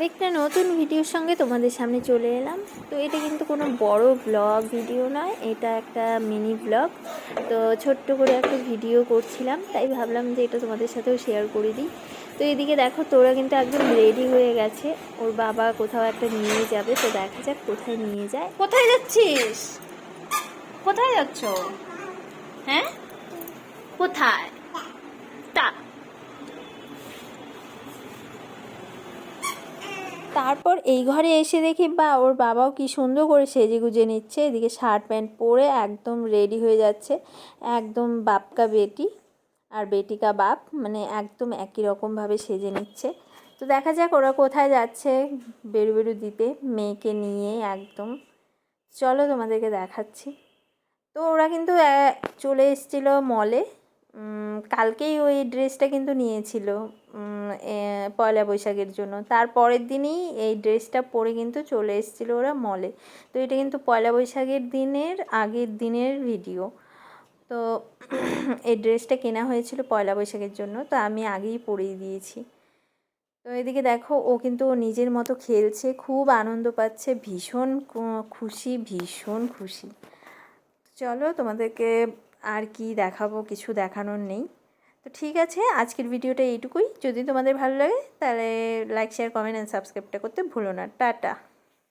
আরেকটা নতুন ভিডিওর সঙ্গে তোমাদের সামনে চলে এলাম। তো এটা কিন্তু কোনো বড় ব্লগ ভিডিও নয়, এটা একটা মিনি ব্লগ। তো ছোট্ট করে একটা ভিডিও করছিলাম, তাই ভাবলাম যে এটা তোমাদের সাথেও শেয়ার করে দিই। তো এদিকে দেখো, তোরা কিন্তু একদম রেডি হয়ে গেছে, ওর বাবা কোথাও একটা নিয়ে যাবে। তো দেখা যাক কোথায় নিয়ে যায়। কোথায় যাচ্ছিস? কোথায় যাচ্ছ? হ্যাঁ, কোথায়? তা তারপর এই ঘরে এসে দেখি ওর বাবাও কি সুন্দর করে সেজে গুজে নিচ্ছে। এদিকে শার্ট প্যান্ট পরে একদম রেডি হয়ে যাচ্ছে, একদম বাপ কা বেটি আর বেটি কা বাপ, মানে একদম একই রকমভাবে সেজে নিচ্ছে। তো দেখা যাক ওরা কোথায় যাচ্ছে বেরু বেরু দিতে মেয়েকে নিয়ে। একদম চলো তোমাদেরকে দেখাচ্ছি। তো ওরা কিন্তু চলে এসেছিলো মলে। কালকেই ওই ড্রেসটা কিন্তু নিয়েছিল পয়লা বৈশাখের জন্য। তারপরের দিনই এই ড্রেসটা পরে কিন্তু চলে এসেছিলো ওরা মলে। তো এটা কিন্তু পয়লা বৈশাখের দিনের আগের দিনের ভিডিও। তো এই ড্রেসটা কেনা হয়েছিল পয়লা বৈশাখের জন্য, তো আমি আগেই পরিয়ে দিয়েছি। তো এদিকে দেখো, ও কিন্তু ও নিজের মতো খেলছে, খুব আনন্দ পাচ্ছে, ভীষণ খুশি, ভীষণ খুশি। চলো তোমাদেরকে আর কি দেখাবো, কিছু দেখানোর নেই। তো ঠিক আছে, আজকের ভিডিওটা এইটুকুই। যদি তোমাদের ভালো লাগে তাহলে লাইক, শেয়ার, কমেন্ট অ্যান্ড সাবস্ক্রাইবটা করতে ভুলো না। টাটা।